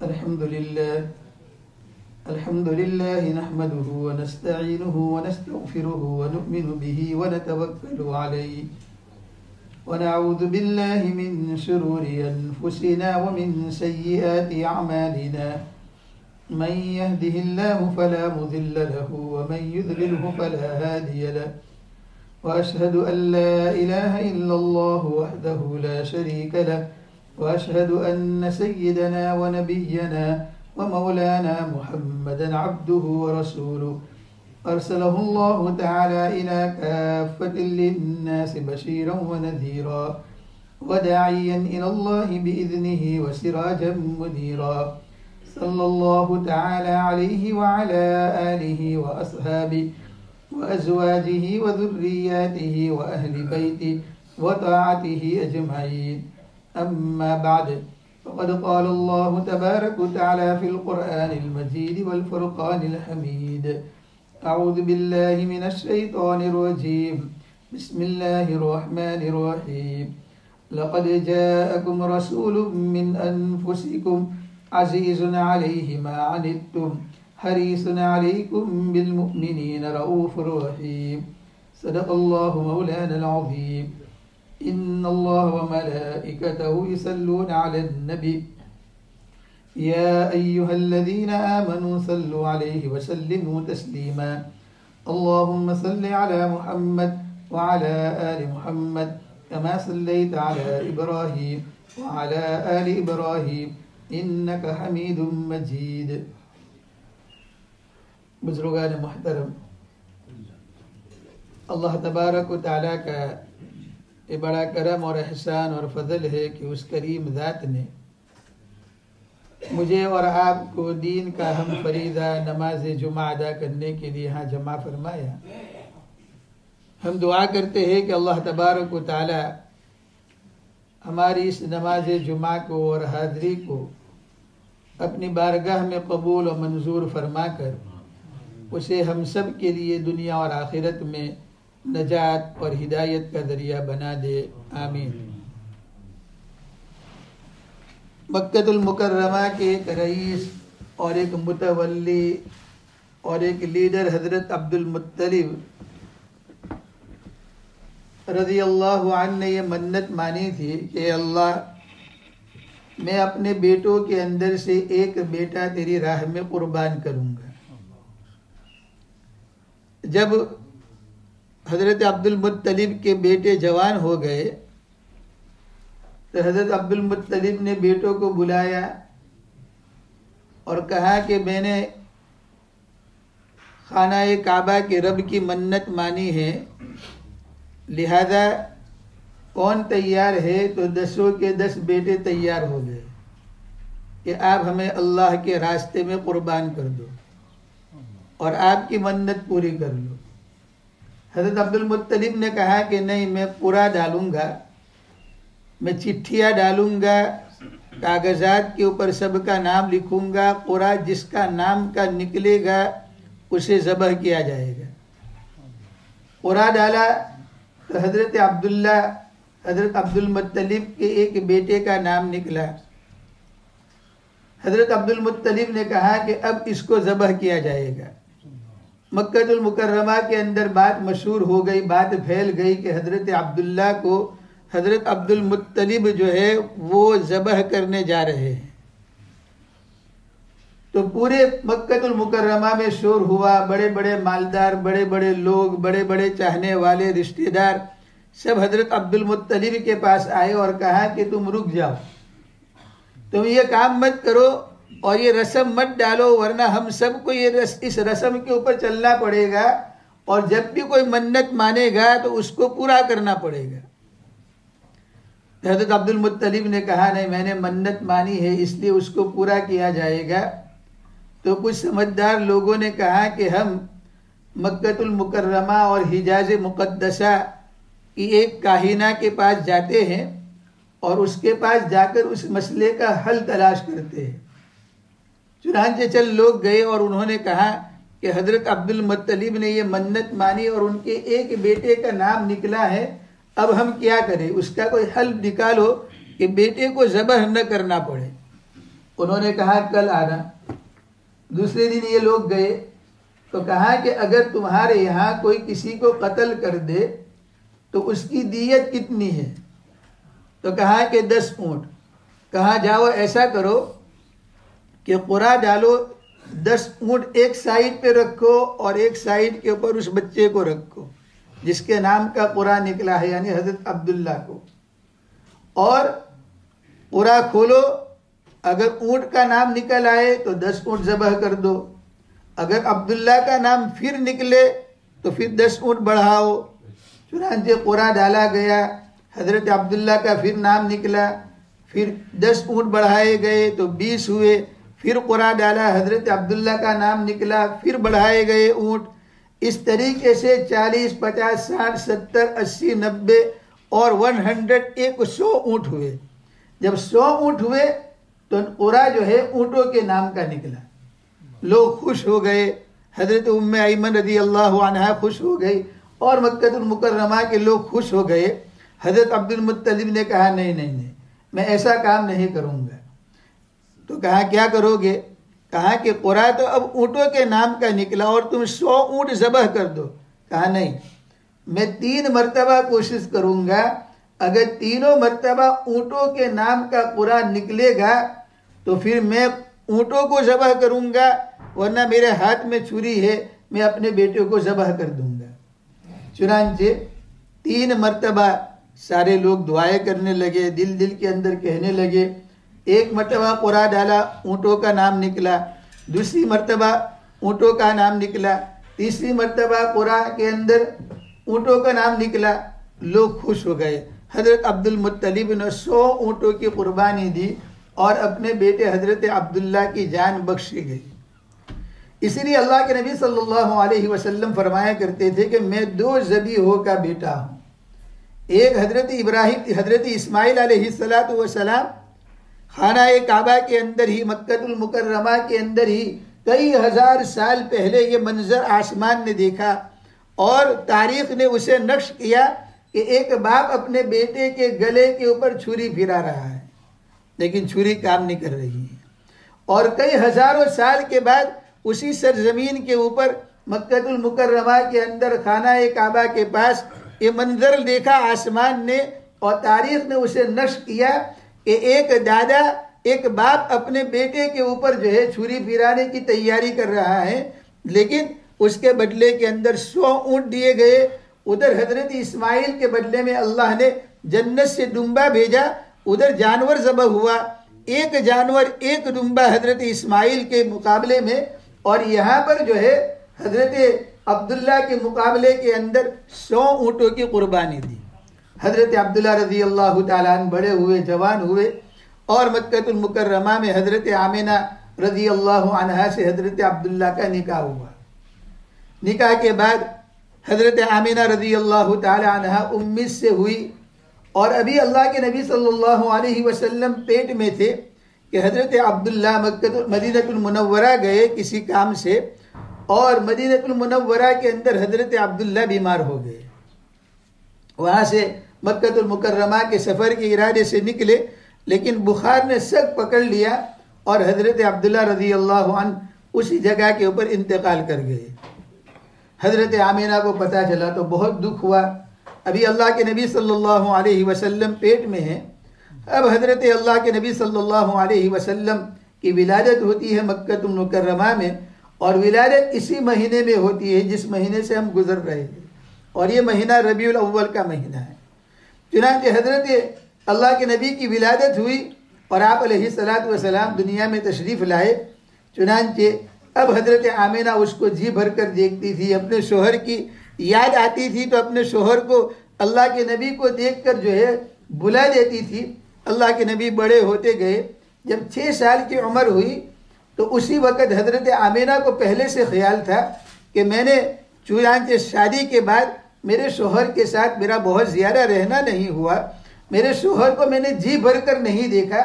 अल्हम्दुलिल्लाह नहमदुहु व नस्तईनुहु व नस्तगफिरुहु व नु'मिनु बिही व नतवक्कलु अलैहि व नऊज़ु बिल्लाहि मिन शुरूरि अनफुसिना व मिन सय्यिआति अअमालिना मन यहदिहिल्लाहु फला मुदिल्ल लहु व मन युद्लिलहु फला हादिय लहु व अशहदु अन ला इलाहा इल्लल्लाहु वहदहु ला शरीक लहु व अशहदु अन्न सय्यिदना व नबिय्यना व मौलाना मुहम्मदन अब्दुहु व रसूलुहु अरसलहुल्लाहु तआला इला काफ़्फ़तिल लिन्नासि बशीरन व नज़ीरा व दाइयन इलल्लाहि बिइज़निहि व सिराजन मुनीरा सल्लल्लाहु तआला अलैहि व अला आलिहि व अस्हाबिहि व अज़वाजिहि व ज़ुर्रिय्यतिहि व अहलि बैतिहि व ताअतिहि अजमईन अम्मा बाद फ़क़द क़ाल अल्लाहु तबारक व तआला फ़िल क़ुरआनिल मजीद वल फ़ुरक़ानिल हमीद अऊज़ु बिल्लाहि मिनश शैतानिर रजीम बिस्मिल्लाहिर रहमानिर रहीम लक़द जाअकुम रसूलुम मिन अनफुसिकुम अज़ीज़ुन अलैहि मा अनित्तुम हरीसुन अलैकुम बिल मुमिनीन रऊफ़ुर रहीम सदक़ल्लाहु मौलानल अज़ीम इन्नल्लाह व मलाइकतहु युसल्लूना अलन नबी या अय्युहल्लज़ीना आमनू सल्लु अलैहि व सल्लिमू तस्लीमा अल्लाहुम्मा सल्लि अला मुहम्मद व अला आलि मुहम्मद कमा सल्लैता अला इब्राहीम व अला आलि इब्राहीम इन्नका हमीदुम मजीद। बुजुर्गान मुहतरम, अल्लाह तबारक व तआला का ये बड़ा करम और एहसान और फजल है कि उस करीम ज़ात ने मुझे और आपको दीन का हम फरीदा नमाज जुमा अदा करने के लिए यहाँ जमा फरमाया। हम दुआ करते हैं कि अल्लाह तबारक व तआला हमारी इस नमाज जुमा को और हाज़री को अपनी बारगाह में कबूल और मंजूर फरमा कर उसे हम सब के लिए दुनिया और आखिरत में नजात और हिदायत का ज़रिया बना दे, आमीन। मक्कतुल मुकर्रमा के एक रईस और एक मुतवल्ली और एक लीडर हज़रत अब्दुल मुत्तलिब रज़ी अल्लाहु अन्हु ने ये मन्नत मानी थी कि अल्लाह, मैं अपने बेटों के अंदर से एक बेटा तेरी राह में कुर्बान करूँगा। जब हज़रत अब्दुल मुत्तलिब के बेटे जवान हो गए तो हज़रत अब्दुल मुत्तलिब ने बेटों को बुलाया और कहा कि मैंने खाना-ए काबा के रब की मन्नत मानी है, लिहाजा कौन तैयार है? तो 10 के 10 बेटे तैयार हो गए कि आप हमें अल्लाह के रास्ते में कुर्बान कर दो और आपकी मन्नत पूरी कर लो। हज़रत अब्दुल मुत्तलिब ने कहा कि नहीं, मैं पूरा डालूंगा, मैं चिट्ठियाँ डालूंगा, कागज़ात के ऊपर सबका नाम लिखूंगा, पूरा जिसका नाम का निकलेगा उसे ज़बह किया जाएगा। पूरा डाला तो हज़रत अब्दुल मुत्तलिब के एक बेटे का नाम निकला। हज़रत अब्दुल मुत्तलिब ने कहा कि अब इसको ज़बह किया जाएगा। मक्कतुल मुकर्रमा के अंदर बात मशहूर हो गई, बात फैल गई कि हज़रत अब्दुल्ला को हज़रत अब्दुल मुत्तलिब जो है वो ज़बह करने जा रहे हैं। तो पूरे मक्कतुल मुकर्रमा में शोर हुआ, बड़े बड़े मालदार, बड़े बड़े लोग, बड़े बड़े चाहने वाले रिश्तेदार सब हज़रत अब्दुल मुत्तलिब के पास आए और कहा कि तुम रुक जाओ, तुम ये काम मत करो और ये रस्म मत डालो, वरना हम सबको इस रस्म के ऊपर चलना पड़ेगा और जब भी कोई मन्नत मानेगा तो उसको पूरा करना पड़ेगा। हज़रत अब्दुल मुत्तलिब ने कहा नहीं, मैंने मन्नत मानी है इसलिए उसको पूरा किया जाएगा। तो कुछ समझदार लोगों ने कहा कि हम मक्कतुल मुकर्रमा और हिजाज मुक़द्दसा की एक काहिना के पास जाते हैं और उसके पास जाकर उस मसले का हल तलाश करते हैं। चुनांचे चल लोग गए और उन्होंने कहा कि हज़रत अब्दुल मुत्तलिब ने ये मन्नत मानी और उनके एक बेटे का नाम निकला है, अब हम क्या करें? उसका कोई हल निकालो कि बेटे को ज़बह न करना पड़े। उन्होंने कहा कल आना। दूसरे दिन ये लोग गए तो कहा कि अगर तुम्हारे यहाँ कोई किसी को कत्ल कर दे तो उसकी दियत कितनी है? तो कहा कि 10 ऊँट। कहा जाओ ऐसा करो कि कुरा डालो, 10 ऊँट एक साइड पे रखो और एक साइड के ऊपर उस बच्चे को रखो जिसके नाम का कुरा निकला है, यानी हजरत अब्दुल्ला को। और कुरा खोलो, अगर ऊँट का नाम निकल आए तो 10 ऊँट ज़बह कर दो, अगर अब्दुल्ला का नाम फिर निकले तो फिर 10 ऊँट बढ़ाओ। चुनांचे कुरा डाला गया, हजरत अब्दुल्ला का फिर नाम निकला, फिर 10 ऊँट बढ़ाए गए तो 20 हुए। फिर कुरा डाला, हजरत अब्दुल्ला का नाम निकला, फिर बढ़ाए गए ऊँट। इस तरीके से 40, 50, 60, 70, 80, 90 और 100 ऊँट हुए। जब 100 ऊँट हुए तो कुरा जो है ऊँटों के नाम का निकला। लोग खुश हो गए, हजरत उम्मे अयमन रज़ी अल्लाह अन्हा खुश हो गई और मक्कतुल मुकर्रमा के लोग खुश हो गए। हजरत अब्दुल मुत्तलिब ने कहा नहीं नहीं नहीं, मैं ऐसा काम नहीं करूँगा। तो कहा क्या करोगे? कहा कि कुरा तो अब ऊँटों के नाम का निकला और तुम 100 ऊँट ज़बह कर दो। कहा नहीं, मैं 3 मरतबा कोशिश करूँगा, अगर तीनों मरतबा ऊँटों के नाम का कुरा निकलेगा तो फिर मैं ऊँटों को ज़बह करूँगा, वरना मेरे हाथ में छुरी है, मैं अपने बेटे को ज़बह कर दूँगा। चुनांचे 3 मरतबा सारे लोग दुआएं करने लगे, दिल दिल के अंदर कहने लगे। एक मरतबा कुरा डाला, ऊँटों का नाम निकला, दूसरी मरतबा ऊँटों का नाम निकला, तीसरी मरतबा कुरा के अंदर ऊँटों का नाम निकला। लोग खुश हो गए। हजरत अब्दुल मुत्तलिब ने 100 ऊँटों की कुर्बानी दी और अपने बेटे हजरत अब्दुल्ला की जान बख्शी गई। इसीलिए अल्लाह के नबी सल्लल्लाहु अलैहि वसल्लम फरमाया करते थे कि मैं 2 ज़बीहों का बेटा हूँ। एक हजरत इब्राहिम, हजरत इस्माइल अलैहिस्सलातु वस्सलाम खाना काबा के अंदर ही, मक्कतुल मुकर्रमा के अंदर ही कई हजार साल पहले ये मंजर आसमान ने देखा और तारीख ने उसे नक्श किया कि एक बाप अपने बेटे के गले के ऊपर छुरी फिरा रहा है, लेकिन छुरी काम नहीं कर रही है। और कई हजारों साल के बाद उसी सरजमीन के ऊपर मक्कतुल मुकर्रमा के अंदर खाना काबा के पास ये मंजर देखा आसमान ने, और तारीख ने उसे नक्श किया कि एक दादा, एक बाप अपने बेटे के ऊपर जो है छुरी फिराने की तैयारी कर रहा है, लेकिन उसके बदले के अंदर 100 ऊँट दिए गए। उधर हजरत इस्माइल के बदले में अल्लाह ने जन्नत से दुम्बा भेजा, उधर जानवर ज़बह हुआ, एक जानवर, एक दुम्बा हजरत इस्माइल के मुकाबले में, और यहाँ पर जो है हजरत अब्दुल्ला के मुकाबले के अंदर 100 ऊँटों की कुर्बानी दी। हजरत अब्दुल्ला रज़ी अल्लाह तआला अन्हु बड़े हुए, जवान हुए और मक्कतुल मुकर्रमा में हजरत आमिना रज़ी अल्लाह अन्हा से हजरत अब्दुल्ला का निकाह हुआ। निकाह के बाद हजरत आमिना रज़ी अल्लाह तआला अन्हा उम्मीद से हुई और अभी अल्लाह के नबी सल्लल्लाहु अलैहि वसल्लम पेट में थे कि हजरत अब्दुल्ला मदीनतुल मुनव्वरा गए किसी काम से, और मदीनतुल मुनव्वरा के अंदर हजरत अब्दुल्ला बीमार हो गए। वहाँ से मक्कतुल मुकर्रमा के सफ़र के इरादे से निकले, लेकिन बुखार ने सग पकड़ लिया और हजरत अब्दुल्ला रज़ी अल्लाह अन्हु उसी जगह के ऊपर इंतकाल कर गए। हजरत आमिना को पता चला तो बहुत दुख हुआ। अभी अल्लाह के नबी सल्लल्लाहु अलैहि वसल्लम पेट में हैं। अब हजरत अल्लाह के नबी सल्लल्लाहु अलैहि वसल्लम की विलादत होती है मक्कतुल मुकर्रमा में, और विलादत इसी महीने में होती है जिस महीने से हम गुजर रहे हैं, और ये महीना रबीउल अव्वल का महीना है। चुनांचे हजरत अल्लाह के नबी की विलादत हुई और आप अलैहिस्सलातु वस्सलाम दुनिया में तशरीफ़ लाए। चुनांचे अब हजरत आमिना उसको जी भर कर देखती थी, अपने शोहर की याद आती थी तो अपने शोहर को, अल्लाह के नबी को देखकर जो है बुला देती थी। अल्लाह के नबी बड़े होते गए। जब 6 साल की उम्र हुई तो उसी वक़्त हजरत आमिना को पहले से ख्याल था कि मैंने चुनांचे शादी के बाद मेरे शोहर के साथ मेरा बहुत ज़्यादा रहना नहीं हुआ, मेरे शोहर को मैंने जी भर कर नहीं देखा,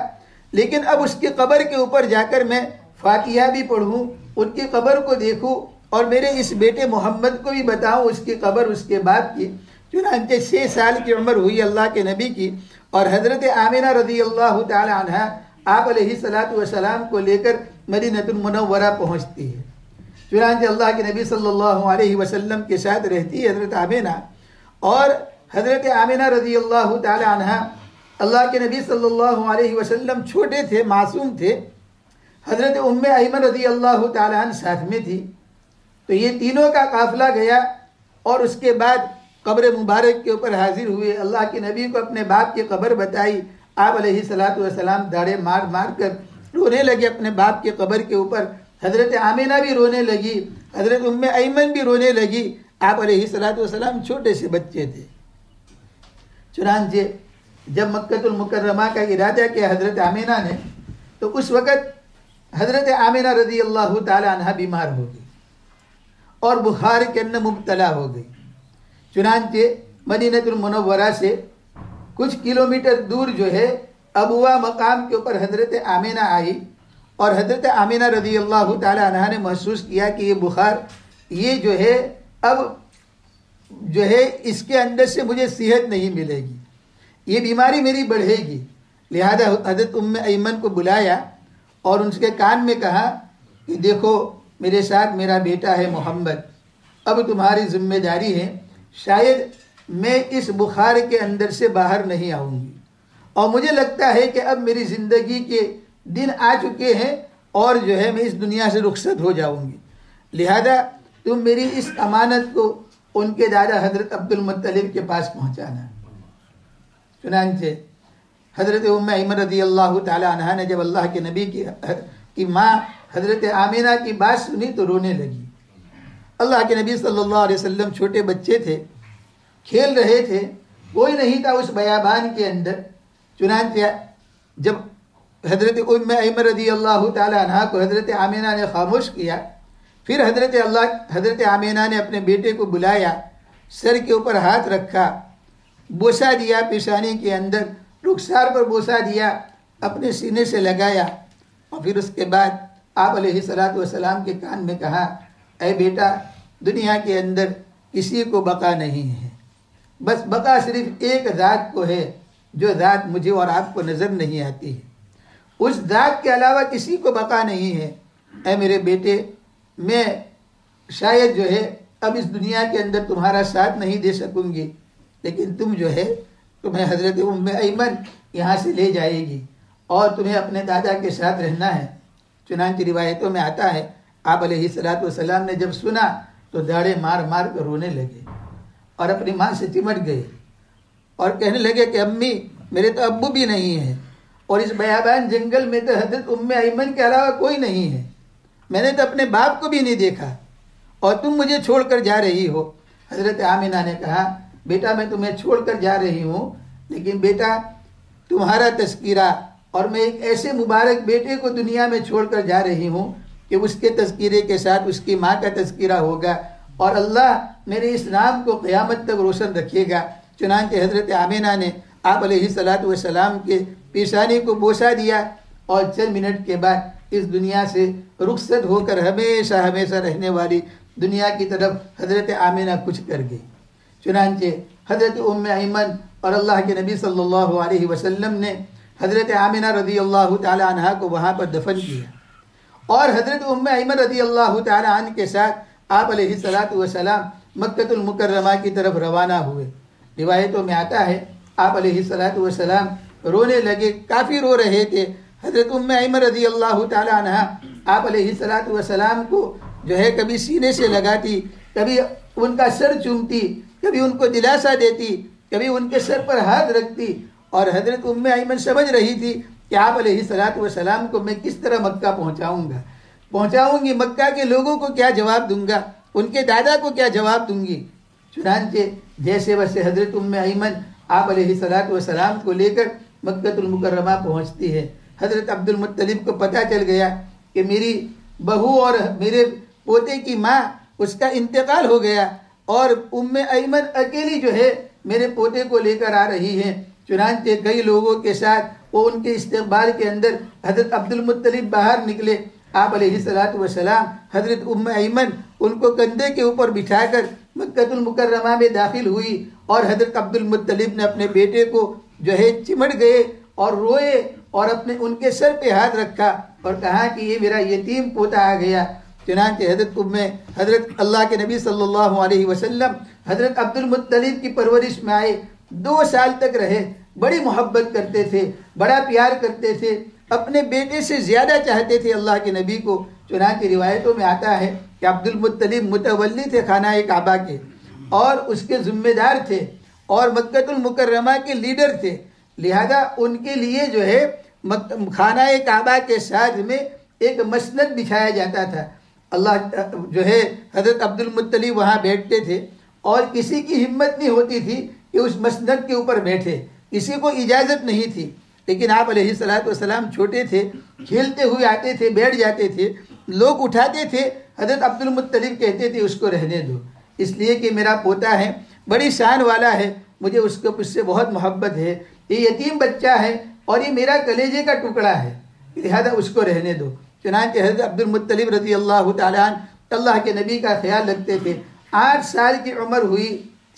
लेकिन अब उसकी कब्र के ऊपर जाकर मैं फातिहा भी पढ़ूँ, उनकी कब्र को देखूँ और मेरे इस बेटे मोहम्मद को भी बताऊँ उसकी कब्र उसके बाप की। चुनांचे 6 साल की उम्र हुई अल्लाह के नबी की, और हज़रत आमिना रज़ी अल्लाह तआला अन्हा आप अलैहिस्सलातु वस्सलाम को लेकर मदीनतुल मुनव्वरा पहुँचती है। चुनांचे अल्लाह के नबी सल्लल्लाहु अलैहि वसल्लम के साथ रहती है हज़रत आमिना, और हज़रत आमिना रज़ी अल्लाह ताला अन्हा, अल्लाह के नबी सल्लल्लाहु अलैहि वसल्लम छोटे थे, मासूम थे। हज़रत उम्मे ऐमन रज़ी अल्लाह ताला अन्हा साथ में थी। तो ये तीनों का काफ़िला गया और उसके बाद कब्र मुबारक के ऊपर हाजिर हुए। अल्लाह के नबी को अपने बाप की कब्र बताई। आप अलैहिस्सलातु वस्सलाम दाढ़े मार मार कर रोने लगे अपने बाप के कब्र के ऊपर। हज़रत आमिना भी रोने लगी, हज़रत उम्मे ऐमन भी रोने लगी। आप अलैहिस्सलातु वस्सलाम छोटे से बच्चे थे। चुनांचे जब मक्कतुल मुकर्रमा का इरादा किया हज़रत आमिना ने, तो उस वक़्त हज़रत आमिना रज़ी अल्लाह ताला अन्हा बीमार हो गई और बुखार के अंदर मुब्तला हो गई। चुनांचे मदीनतुल मुनव्वरा से कुछ किलोमीटर दूर जो है अबुआ मकाम के ऊपर हज़रत आमिना आई, और हज़रत आमिना रज़ी अल्लाह ताला अन्हा ने महसूस किया कि ये बुखार, ये जो है अब जो है इसके अंदर से मुझे सेहत नहीं मिलेगी, ये बीमारी मेरी बढ़ेगी। लिहाजा हज़रत उम्मे ऐमन को बुलाया और उनके कान में कहा कि देखो मेरे साथ मेरा बेटा है मोहम्मद, अब तुम्हारी जिम्मेदारी है, शायद मैं इस बुखार के अंदर से बाहर नहीं आऊँगी, और मुझे लगता है कि अब मेरी ज़िंदगी के दिन आ चुके हैं और जो है मैं इस दुनिया से रुखसत हो जाऊँगी। लिहाजा तुम मेरी इस अमानत को उनके दादा हज़रत अब्दुल मुत्तलिब के पास पहुँचाना। चुनांचे हज़रत उम्मे ऐमन रज़ी अल्लाह ताला अन्हा ने जब अल्लाह के नबी की माँ हज़रत आमिना की बात सुनी तो रोने लगी। अल्लाह के नबी सल्लल्लाहु अलैहि वसल्लम छोटे बच्चे थे, खेल रहे थे, कोई नहीं था उस बयाबान के अंदर। चुनांचे जब हज़रत उम्मे ऐमन रज़ी अल्लाह ताला अन्हा को हज़रत आमिना ने खामोश किया, फिर हज़रत आमिना ने अपने बेटे को बुलाया, सर के ऊपर हाथ रखा, बोसा दिया पेशानी के अंदर, रुखसार पर बोसा दिया, अपने सीने से लगाया, और फिर उसके बाद आप अलैहिस्सलातु वस्सलाम के कान में कहा, ऐ बेटा, दुनिया के अंदर किसी को बका नहीं है, बस बका सिर्फ एक ज़ात को है, जो ज़ात मुझे और आपको नज़र नहीं आती है। उस ज़ात के अलावा किसी को बका नहीं है। ऐ मेरे बेटे, मैं शायद जो है अब इस दुनिया के अंदर तुम्हारा साथ नहीं दे सकूँगी, लेकिन तुम जो है, तुम्हें हज़रत उम्मे ऐमन यहाँ से ले जाएगी और तुम्हें अपने दादा के साथ रहना है। चुनांचे रिवायतों में आता है आप अलैहिस्सलातु वस्सलाम ने जब सुना तो दाढ़े मार मार कर रोने लगे और अपनी माँ से चिमट गए और कहने लगे कि अम्मी, मेरे तो अब्बू भी नहीं है, और इस बयाबान जंगल में तो हज़रत उम्मे ऐमन के अलावा कोई नहीं है, मैंने तो अपने बाप को भी नहीं देखा और तुम मुझे छोड़कर जा रही हो। हज़रत आमिना ने कहा, बेटा मैं तुम्हें छोड़कर जा रही हूँ, लेकिन बेटा तुम्हारा तज़किरा और मैं एक ऐसे मुबारक बेटे को दुनिया में छोड़कर जा रही हूँ कि उसके तज़किरे के साथ उसकी माँ का तज़किरा होगा और अल्लाह मेरे इस नाम को क़यामत तक रोशन रखिएगा। चुनांचे हज़रत आमिना ने आप अलैहिस्सलातु वस्सलाम के पेशानी को बोसा दिया और चंद मिनट के बाद इस दुनिया से रुखसत होकर हमेशा हमेशा रहने वाली दुनिया की तरफ हज़रत आमिना कुछ कर गई। चुनांचे हज़रत उम्मे ऐमन और अल्लाह के नबी सल्लल्लाहु अलैहि वसल्लम ने हज़रत आमिना रज़ी अल्लाह ताला अन्हा को वहाँ पर दफन किया और हज़रत उम्मे ऐमन रज़ी अल्लाह ताला अन्हा के साथ आप अलैहिस्सलातु वस्सलाम मक्कतुल मुकर्रमा की तरफ रवाना हुए। रिवायतों में आता है आप अलैहिस्सलातु वस्सलाम रोने लगे, काफ़ी रो रहे थे। हज़रत उम्मे ऐमन रज़ी अल्लाह ताला अन्हा आप अलैहिस्सलातु वस्सलाम को जो है कभी सीने से लगाती, कभी उनका सर चूमती, कभी उनको दिलासा देती, कभी उनके सर पर हाथ रखती। और हज़रत उम्मे ऐमन समझ रही थी कि आप अलैहिस्सलातु वस्सलाम को मैं किस तरह मक्का पहुँचाऊँगी, मक्का के लोगों को क्या जवाब दूंगा, उनके दादा को क्या जवाब दूंगी। चुनांचे जैसे वैसे हज़रत उम्मे ऐमन आप अलैहिस्सलातु वस्सलाम को लेकर मक्कतुल मुकर्रमा पहुँचती है। हज़रत अब्दुल मुत्तलिब को पता चल गया कि मेरी बहू और मेरे पोते की माँ उसका इंतकाल हो गया और उम्मे ऐमन अकेली जो है मेरे पोते को लेकर आ रही हैं। चुनांचे कई लोगों के साथ वो उनके इस्तकबाल के अंदर हज़रत अब्दुल मुत्तलिब बाहर निकले। आप अलैहिस्सलातु वस्सलाम हज़रत उम्मे ऐमन उनको कंधे के ऊपर बिठाकर मक्कतुल मुकर्रमा में दाखिल हुई और हज़रत अब्दुल मुत्तलिब ने अपने बेटे को जो है चिमट गए और रोए और अपने उनके सर पे हाथ रखा और कहा कि ये मेरा यतीम पोता आ गया। चुनांचे हजरत अल्लाह के नबी सल्लल्लाहु अलैहि वसल्लम हजरत अब्दुल मुत्तलिब की परवरिश में आए, 2 साल तक रहे, बड़ी मोहब्बत करते थे, बड़ा प्यार करते थे, अपने बेटे से ज़्यादा चाहते थे अल्लाह के नबी को। चुनांचे रिवायतों में आता है कि अब्दुल मुत्तलिब मुतवल्ली थे खाना काबा के और उसके ज़िम्मेदार थे और मक्कतुल मुकर्रमा के लीडर थे। लिहाजा उनके लिए जो है खाना काबा के साथ में एक मसनद बिछाया जाता था। अल्लाह जो है हज़रत अब्दुल मुत्तलिब वहाँ बैठते थे और किसी की हिम्मत नहीं होती थी कि उस मसनद के ऊपर बैठे, किसी को इजाज़त नहीं थी। लेकिन आप अलैहिस्सलातु वस्सलाम छोटे थे, खेलते हुए आते थे, बैठ जाते थे, लोग उठाते थे, हज़रत अब्दुल मुत्तलिब कहते थे उसको रहने दो, इसलिए कि मेरा पोता है, बड़ी शान वाला है, मुझे उससे बहुत मोहब्बत है, ये यतीम बच्चा है और ये मेरा कलेजे का टुकड़ा है, लिहाजा उसको रहने दो। चुनांचे हज़रत अब्दुल मुत्तलिब रज़ी अल्लाह तआला अन्हु अल्लाह के नबी का ख्याल रखते थे। 8 साल की उम्र हुई,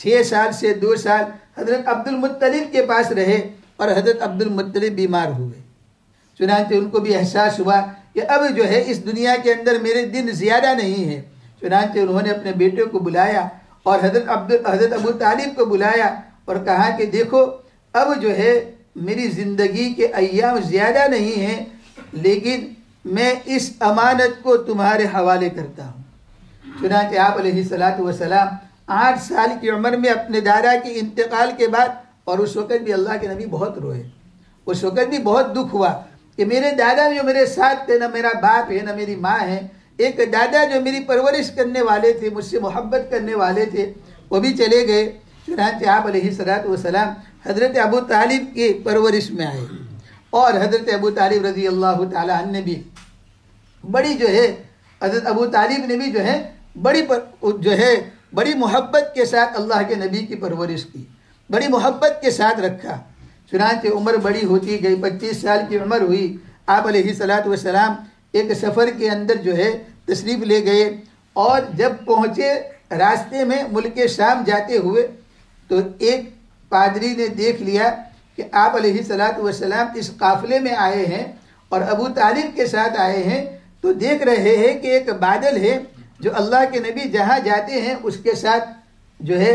6 साल से 2 साल हज़रत अब्दुल मुत्तलिब के पास रहे और हज़रत अब्दुल मुत्तलिब बीमार हुए। चुनांचे उनको भी एहसास हुआ कि अब जो है इस दुनिया के अंदर मेरे दिन ज़्यादा नहीं है। चुनांचे उन्होंने अपने बेटे को बुलाया और हज़रत अबू तालिब को बुलाया और कहा कि देखो अब जो है मेरी ज़िंदगी के अय्याम ज़्यादा नहीं हैं, लेकिन मैं इस अमानत को तुम्हारे हवाले करता हूँ। चुनांचे आप अलैहिस्सलातु वस्सलाम 8 साल की उम्र में अपने दादा के इंतकाल के बाद, और उस वक़्त भी अल्लाह के नबी बहुत रोए, उस वक़्त भी बहुत दुख हुआ कि मेरे दादा जो मेरे साथ थे, ना मेरा बाप है ना मेरी माँ है, एक दादा जो मेरी परवरिश करने वाले थे, मुझसे मोहब्बत करने वाले थे, वो भी चले गए। चुनांचे आप अलैहिस्सलातु वस्सलाम हज़रत अबू तालिब की परवरिश में आए और हज़रत अबू तालिब रज़ी अल्लाह तआला अन्हु ने भी बड़ी जो है हज़रत अबू तालिब ने भी जो है बड़ी मोहब्बत के साथ अल्लाह के नबी की परवरिश की, बड़ी मोहब्बत के साथ रखा। चुनांचे उम्र बड़ी होती गई, 25 साल की उम्र हुई। आप अलैहिस्सलातु वस्सलाम एक सफ़र के अंदर जो है तशरीफ़ ले गए और जब पहुँचे रास्ते में मुल्क शाम जाते हुए तो एक पादरी ने देख लिया कि आप अलैहिस्सलातु वस्सलाम इस काफ़िले में आए हैं और अबू तालिब के साथ आए हैं, तो देख रहे हैं कि एक बादल है जो अल्लाह के नबी जहाँ जाते हैं उसके साथ जो है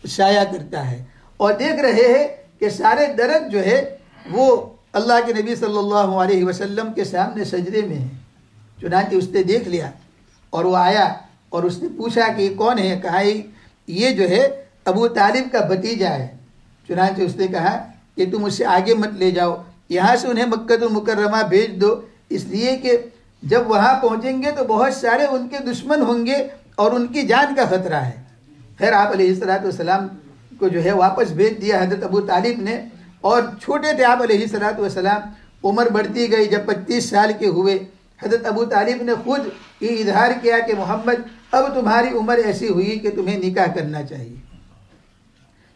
साया करता है, और देख रहे हैं कि सारे दरख्त जो है वो अल्लाह के नबी सल्लल्लाहु अलैहि वसल्लम के सामने सजदे में है। चुनांचे उसने देख लिया और वो आया और उसने पूछा कि कौन है? कहा ये जो है अबू तालिब का भतीजा है। चुनांचे उसने कहा कि तुम उससे आगे मत ले जाओ, यहाँ से उन्हें मक्कतुल मुकर्रमा भेज दो, इसलिए कि जब वहाँ पहुँचेंगे तो बहुत सारे उनके दुश्मन होंगे और उनकी जान का खतरा है। खैर आप अलैहिस्सलातु वस्सलाम को जो है वापस भेज दिया हज़रत अबू तालिब ने, और छोटे थे आप अलैहिस्सलातु वस्सलाम, उम्र बढ़ती गई। जब 25 साल के हुए हज़रत अबू तालिब ने खुद ये इजहार किया कि मोहम्मद अब तुम्हारी उम्र ऐसी हुई कि तुम्हें निकाह करना चाहिए।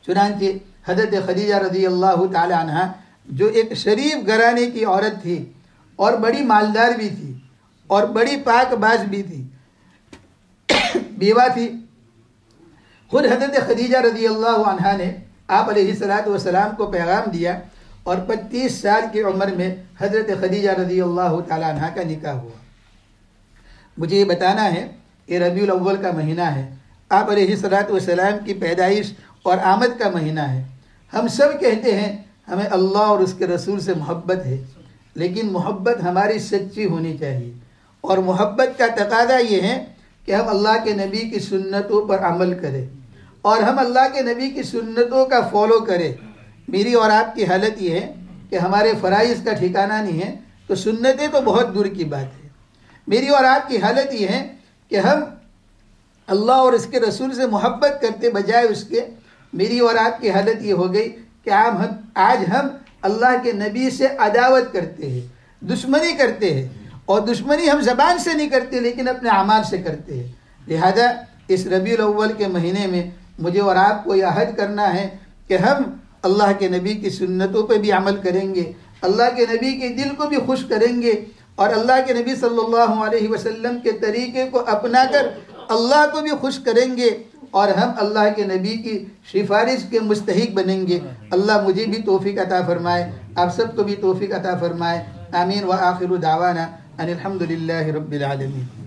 चुनांचे हज़रत खदीजा रज़ी अल्लाह तआला अन्हा जो एक शरीफ घराने की औरत थी और बड़ी मालदार भी थी और बड़ी पाकबाज भी थी, बेवा थी, खुद हज़रत खदीजा रज़ी अल्लाह अन्हा ने आप अलैहिस्सलातु वस्सलाम को पैगाम दिया और 25 साल की उम्र में हज़रत खदीजा रज़ी अल्लाह तआला अन्हा का निकाह हुआ। मुझे ये बताना है ये रबीउल अव्वल का महीना है, आप अलैहिस्सलातु वस्सलाम की पैदाइश और आमद का महीना है। हम सब कहते हैं हमें अल्लाह और उसके रसूल से मोहब्बत है, लेकिन मोहब्बत हमारी सच्ची होनी चाहिए, और मोहब्बत का तकाज़ा ये है कि हम अल्लाह के नबी की सुन्नतों पर अमल करें और हम अल्लाह के नबी की सुन्नतों का फॉलो करें। मेरी और आपकी हालत ये है कि हमारे फ़राइज़ का ठिकाना नहीं है, तो सुन्नतें तो बहुत दूर की बात है। मेरी और आपकी हालत ये है कि हम अल्लाह और उसके रसूल से मोहब्बत करते बजाय उसके, मेरी और आपकी हालत ये हो गई कि आज हम अल्लाह के नबी से अदावत करते हैं, दुश्मनी करते हैं, और दुश्मनी हम ज़बान से नहीं करते लेकिन अपने अमाल से करते हैं। लिहाजा इस रबीउल अव्वल के महीने में मुझे और आपको यह अहद करना है कि हम अल्लाह के नबी की सुन्नतों पर भी अमल करेंगे, अल्लाह के नबी के दिल को भी खुश करेंगे और अल्लाह के नबी सल्लल्लाहु अलैहि वसल्लम के तरीक़े को अपना कर अल्लाह को भी खुश करेंगे और हम अल्लाह के नबी की सिफारिश के मुस्तहिक बनेंगे। अल्लाह मुझे भी तौफीक अता फरमाए, आप सबको भी तौफीक अता फरमाए। आमीन। व आखिरु दावाना अनिल हम्दुलिल्लाहि रब्बिल आलमीन।